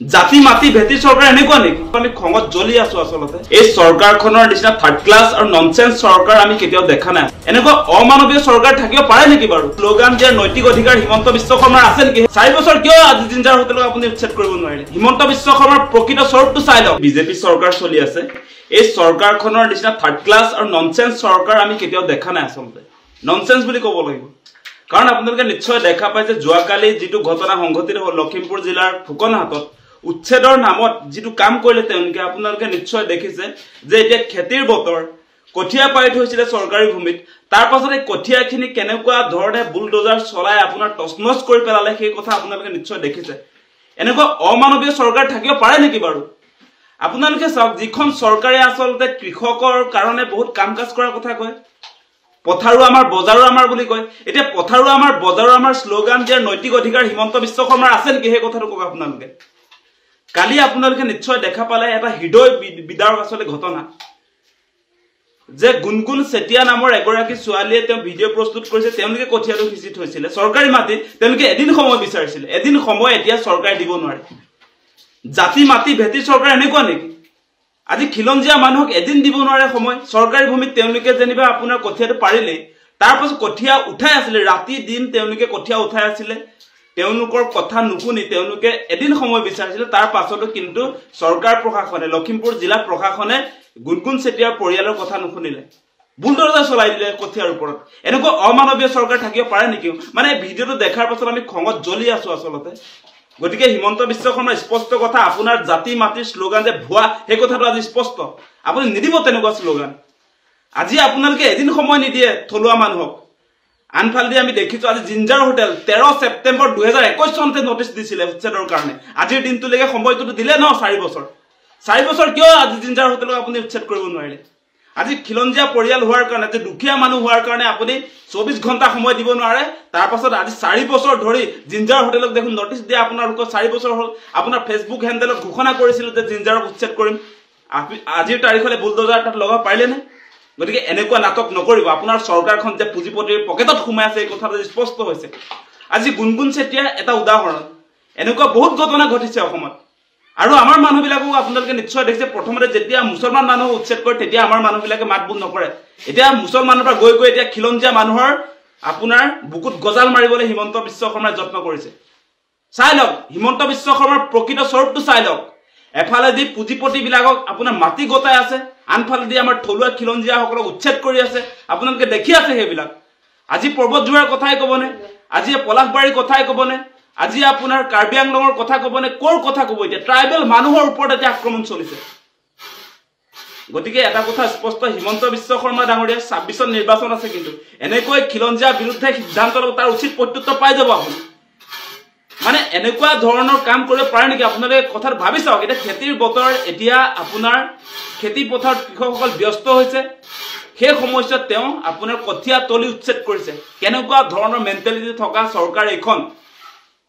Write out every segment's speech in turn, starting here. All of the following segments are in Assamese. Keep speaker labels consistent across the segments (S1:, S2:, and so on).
S1: জাতি মাটি ভেটি চৰকাৰ এনেকুৱা নেকি আমি খঙত জ্বলি আছো আসলতে এই চৰকাৰখনৰ নিচিনা থাৰ্ড ক্লাছ আৰু ননসেন্স চৰকাৰ আমি কেতিয়াও দেখা নাই এনেকুৱা অমানৱীয় চৰকাৰ থাকিব পাৰে নেকি বাৰু স্লোগান দিয়াৰ নৈতিক অধিকাৰ হিমন্ত বিশ্ব শৰ্মাৰ আছে নেকি 4 বছৰ কিয় আজি জিঞ্জাৰ হোটেলক আপুনি উচ্ছেদ কৰিব নোৱাৰিলে হিমন্ত বিশ্ব শৰ্মাৰ প্ৰকৃত স্বৰূপটো চাই লওক বিজেপি চৰকাৰ চলি আছে এই চৰকাৰখনৰ নিচিনা থাৰ্ড ক্লাছ আৰু ননসেন্স চৰকাৰ আমি কেতিয়াও দেখা নাই আসলতে ননসেন্স বুলি ক'ব লাগিব কাৰণ আপোনালোকে নিশ্চয় দেখা পাইছে যোৱাকালি যেটো ঘটনা সংঘটিত হ'ল লখিমপুৰ জিলাৰ ফুকনহাটত উচ্ছেদৰ নামত যেটো কাম কৰিলে তেওঁলোকে আপোনালোকে নিশ্চয় দেখিছে যে এতিয়া খেতিৰ বতৰ কঠিয়া পাৰি থৈছিলে চৰকাৰী ভূমিত তাৰ পাছত এই কঠিয়াখিনি কেনেকুৱা ধৰণে বুলডোজাৰ চলাই আপোনাৰ টছনছ কৰি পেলালে সেই কথা আপোনালোকে নিশ্চয় দেখিছে এনেকুৱা অমানৱীয় চৰকাৰ থাকিব পাৰে নেকি বাৰু আপোনালোকে চাওক যিখন চৰকাৰে আসলতে কৃষকৰ কাৰণে বহুত কাম কাজ কৰাৰ কথা কয় পথাৰো আমাৰ বজাৰো আমাৰ বুলি কয় এতিয়া পথাৰো আমাৰ বজাৰো আমাৰ স্লোগান দিয়াৰ নৈতিক অধিকাৰ হিমন্ত বিশ্ব শৰ্মাৰ আছে নেকি সেই কথাটো কক আপোনালোকে কালি আপোনালোকে নিশ্চয় দেখা পালে এটা হৃদয় বিদাৰক আসলে ঘটনা যে গুনগুন সেটিয়া নামৰ এগৰাকী ছোৱালীয়ে তেওঁ ভিডিঅ' প্ৰস্তুত কৰিছে তেওঁলোকে কঠিয়াটো খিচি থৈছিল চৰকাৰী মাটি তেওঁলোকে এদিন সময় বিচাৰিছিল এদিন সময় এতিয়া চৰকাৰে দিব নোৱাৰে জাতি মাটি ভেটি চৰকাৰ এনেকুৱা নেকি আজি খিলঞ্জিয়া মানুহক এদিন দিব নোৱাৰে সময় চৰকাৰী ভূমিত তেওঁলোকে যেনিবা আপোনাৰ কঠিয়াটো পাৰিলে তাৰ পাছত কঠিয়া উঠাই আছিল ৰাতি দিন তেওঁলোকে কঠিয়া উঠাই আছিল তেওঁলোকৰ কথা নুশুনি তেওঁলোকে এদিন সময় বিচাৰিছিল তাৰ পাছতো কিন্তু চৰকাৰ প্ৰশাসনে লখিমপুৰ জিলা প্ৰশাসনে গুনগুন সেটিয়াৰ পৰিয়ালৰ কথা নুশুনিলে বুলডোজাৰ চলাই দিলে কঠিয়াৰ ওপৰত এনেকুৱা অমানৱীয় চৰকাৰ থাকিব পাৰে নেকি মানে ভিডিঅটো দেখাৰ পাছত আমি খঙত জ্বলি আছো আসলতে গতিকে হিমন্ত বিশ্ব শৰ্মাৰ স্পষ্ট কথা আপোনাৰ জাতি মাটিৰ স্লোগান যে ভুৱা সেই কথাটো আজি স্পষ্ট আপুনি নিদিব তেনেকুৱা স্লোগান আজি আপোনালোকে এদিন সময় নিদিয়ে থলুৱা মানুহক আনফালদি আমি দেখিছো আজি জিঞ্জাৰ হোটেল 13 সেপ্টেম্বৰ 2021 চনতে নোটিছ দিছিলে উচ্ছেদৰ কাৰণে আজিৰ দিনটোলৈকে সময়টো দিলে ন 4 বছৰ কিয় আজি জিঞ্জাৰ হোটেলক আপুনি উচ্ছেদ কৰিব নোৱাৰিলে আজি খিলঞ্জিয়া পৰিয়াল হোৱাৰ কাৰণে যে দুখীয়া মানুহ হোৱাৰ কাৰণে আপুনি 24 ঘণ্টা সময় দিব নোৱাৰে তাৰ পাছত আজি 4 বছৰ ধৰি জিঞ্জাৰ হোটেলক দেখোন নোটিছ দিয়া আপোনালোকৰ 4 বছৰ হ'ল আপোনাৰ ফেসবুক হ্যান্ডেলত ঘোষণা কৰিছিল যে জিঞ্জাৰক উচ্ছেদ কৰিম আজিৰ তাৰিখলে বুলডোজাৰ তাত লগা পাৰিলে নে গতিকে এনেকুৱা নাটক নকৰিব আপোনাৰ চৰকাৰখন যে পুঁজিপতিৰ পকেটত সোমাই আছে এই কথাটো স্পষ্ট হৈছে আজি গুনগুন সেটিয়া এটা উদাহৰণ এনেকুৱা বহুত ঘটনা ঘটিছে অসমত আৰু আমাৰ মানুহবিলাকক আপোনালোকে নিশ্চয় দেখিছে প্ৰথমতে যেতিয়া মুছলমান মানুহ উচ্ছেদ কৰে তেতিয়া আমাৰ মানুহবিলাকে মাতবুল নকৰে এতিয়া মুছলমানৰ পৰা গৈ এতিয়া খিলঞ্জিয়া মানুহৰ আপোনাৰ বুকুত গজাল মাৰিবলৈ হিমন্ত বিশ্ব শৰ্মাই যত্ন কৰিছে চাই লওক হিমন্ত বিশ্ব শৰ্মাৰ প্ৰকৃত স্বৰূপটো চাই লওক এফালে দি পুঁজিপতি বিলাকক আপোনাৰ মাটি গতাই আছে আনফালে দি আমাৰ থলুৱা খিলঞ্জিয়া সকলক উচ্ছেদ কৰি আছে আপোনালোকে দেখি আছে সেইবিলাক আজি পৰ্বত জোৱাৰ কথাই ক'বনে আজি পলাশবাৰীৰ কথাই ক'বনে আজি আপোনাৰ কাৰ্বি আংলঙৰ কথা ক'বনে কোৰ কথা ক'ব এতিয়া ট্ৰাইবেল মানুহৰ ওপৰত এটা আক্ৰমণ চলিছে গতিকে এটা কথা স্পষ্ট হিমন্ত বিশ্ব শৰ্মা ডাঙৰীয়া 26 নিৰ্বাচন আছে কিন্তু এনেকৈ খিলঞ্জিয়া বিৰুদ্ধে সিদ্ধান্ত ল'ব তাৰ উচিত প্ৰত্যুত্তৰ পাই যাব আপুনি মানে এনেকুৱা ধৰণৰ কাম কৰিব পাৰে নেকি আপোনালোকে কথা ভাবি চাওক এটা খেতিৰ বতৰ এতিয়া আপোনাৰ খেতি পথাৰত কৃষকসকল ব্যস্ত হৈছে সেই সময়ত তেওঁ আপোনাৰ কঠিয়া তলি উচ্ছেদ কৰিছে কেনেকুৱা ধৰণৰ মেন্টালিটি থকা চৰকাৰ এখন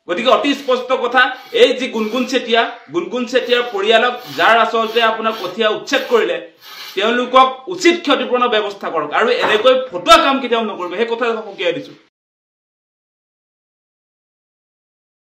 S1: গতিকে অতি স্পষ্ট কথা এই যে গুনগুন সেটিয়াৰ পৰিয়ালক যাৰ আসলতে আপোনাৰ কঠিয়া উচ্ছেদ কৰিলে তেওঁলোকক উচিত ক্ষতিপূৰণৰ ব্যৱস্থা কৰক আৰু এনেকৈ ফটোৱা কাম কেতিয়াও নকৰিব সেই কথা সকীয়াই দিছো